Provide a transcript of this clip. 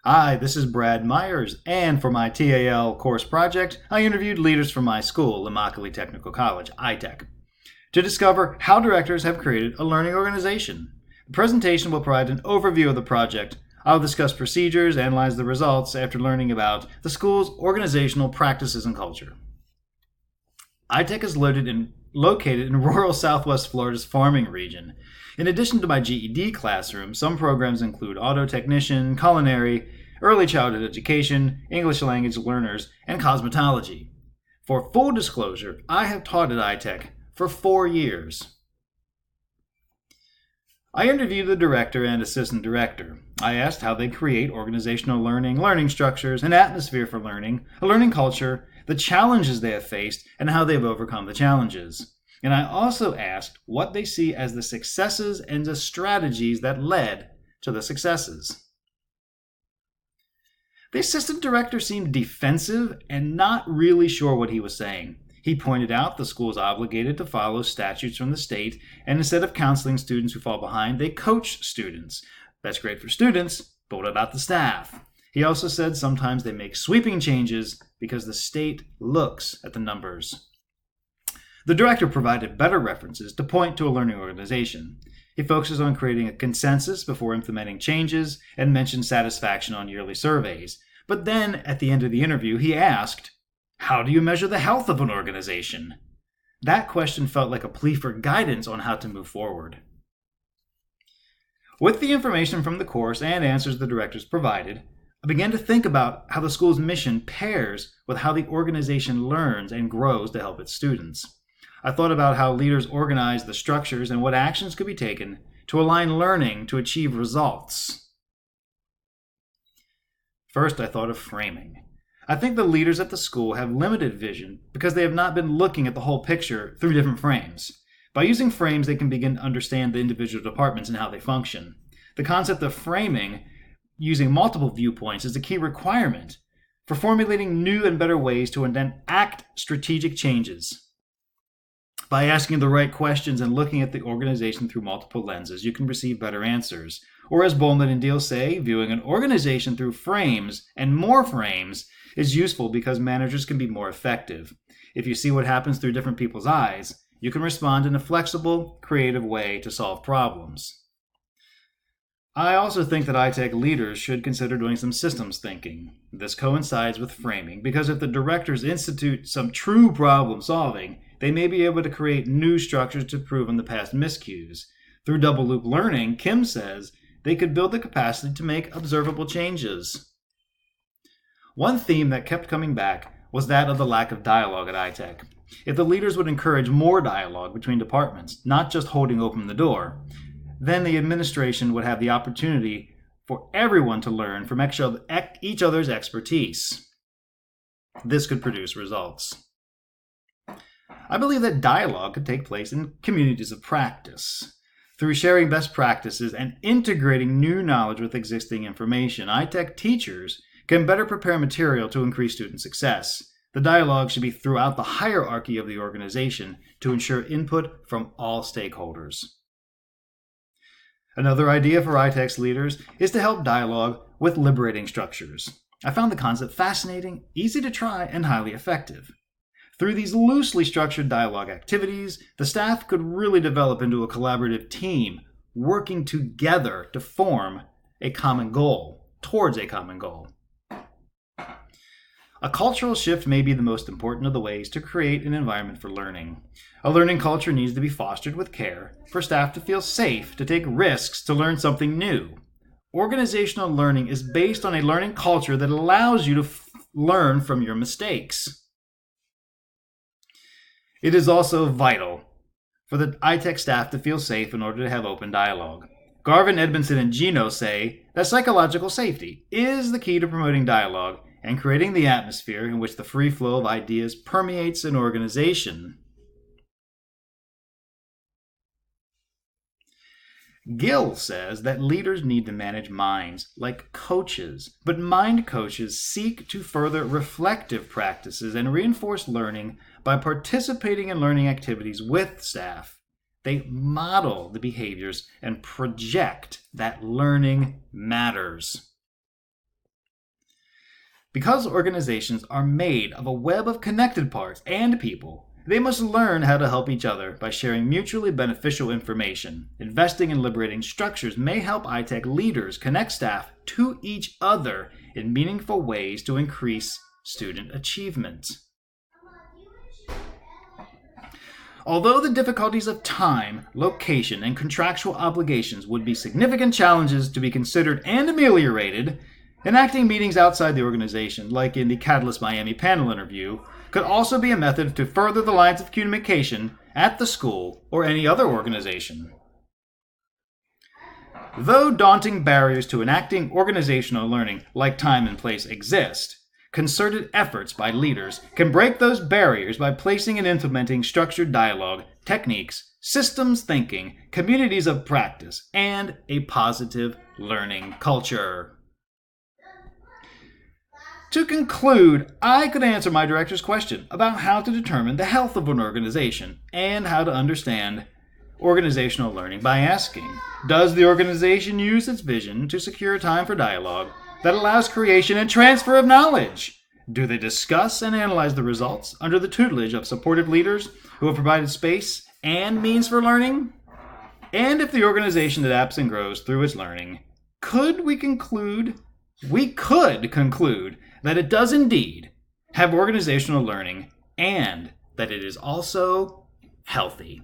Hi, this is Brad Myers, and for my TAL course project, I interviewed leaders from my school, Immokalee Technical College, ITech, to discover how directors have created a learning organization. The presentation will provide an overview of the project. I'll discuss procedures, analyze the results after learning about the school's organizational practices and culture. ITech is located in rural Southwest Florida's farming region. In addition to my GED classroom, some programs include auto technician, culinary, early childhood education, English language learners, and cosmetology. For full disclosure, I have taught at ITech for 4 years. I interviewed the director and assistant director. I asked how they create organizational learning structures, an atmosphere for learning, a learning culture, the challenges they have faced, and how they've overcome the challenges. And I also asked what they see as the successes and the strategies that led to the successes. The assistant director seemed defensive and not really sure what he was saying. He pointed out the school is obligated to follow statutes from the state, and instead of counseling students who fall behind, they coach students. That's great for students, but what about the staff? He also said sometimes they make sweeping changes because the state looks at the numbers. The director provided better references to point to a learning organization. He focuses on creating a consensus before implementing changes and mentioned satisfaction on yearly surveys. But then, at the end of the interview, he asked, "How do you measure the health of an organization?" That question felt like a plea for guidance on how to move forward. With the information from the course and answers the directors provided, I began to think about how the school's mission pairs with how the organization learns and grows to help its students. I thought about how leaders organize the structures and what actions could be taken to align learning to achieve results. First, I thought of framing. I think the leaders at the school have limited vision because they have not been looking at the whole picture through different frames. By using frames, they can begin to understand the individual departments and how they function. The concept of framing using multiple viewpoints is a key requirement for formulating new and better ways to enact strategic changes. By asking the right questions and looking at the organization through multiple lenses, you can receive better answers. Or as Bowman and Deal say, viewing an organization through frames and more frames is useful because managers can be more effective. If you see what happens through different people's eyes, you can respond in a flexible, creative way to solve problems. I also think that ITech leaders should consider doing some systems thinking. This coincides with framing because if the directors institute some true problem solving, they may be able to create new structures to improve on the past miscues. Through double loop learning, Kim says, they could build the capacity to make observable changes. One theme that kept coming back was that of the lack of dialogue at ITech. If the leaders would encourage more dialogue between departments, not just holding open the door, then the administration would have the opportunity for everyone to learn from each other's expertise. This could produce results. I believe that dialogue could take place in communities of practice. Through sharing best practices and integrating new knowledge with existing information, ITech teachers can better prepare material to increase student success. The dialogue should be throughout the hierarchy of the organization to ensure input from all stakeholders. Another idea for ITech's leaders is to help dialogue with liberating structures. I found the concept fascinating, easy to try, and highly effective. Through these loosely structured dialogue activities, the staff could really develop into a collaborative team, working together to form a common goal, towards a common goal. A cultural shift may be the most important of the ways to create an environment for learning. A learning culture needs to be fostered with care for staff to feel safe to take risks to learn something new. Organizational learning is based on a learning culture that allows you to learn from your mistakes. It is also vital for the ITech staff to feel safe in order to have open dialogue. Garvin, Edmondson, and Gino say that psychological safety is the key to promoting dialogue and creating the atmosphere in which the free flow of ideas permeates an organization. Gill says that leaders need to manage minds like coaches, but mind coaches seek to further reflective practices and reinforce learning by participating in learning activities with staff. They model the behaviors and project that learning matters. Because organizations are made of a web of connected parts and people, they must learn how to help each other by sharing mutually beneficial information. Investing in liberating structures may help iTech leaders connect staff to each other in meaningful ways to increase student achievement. Although the difficulties of time, location, and contractual obligations would be significant challenges to be considered and ameliorated, enacting meetings outside the organization, like in the Catalyst Miami panel interview, could also be a method to further the lines of communication at the school or any other organization. Though daunting barriers to enacting organizational learning like time and place exist, concerted efforts by leaders can break those barriers by placing and implementing structured dialogue, techniques, systems thinking, communities of practice, and a positive learning culture. To conclude, I could answer my director's question about how to determine the health of an organization and how to understand organizational learning by asking, does the organization use its vision to secure time for dialogue that allows creation and transfer of knowledge? Do they discuss and analyze the results under the tutelage of supportive leaders who have provided space and means for learning? And if the organization adapts and grows through its learning, we could conclude that it does indeed have organizational learning and that it is also healthy.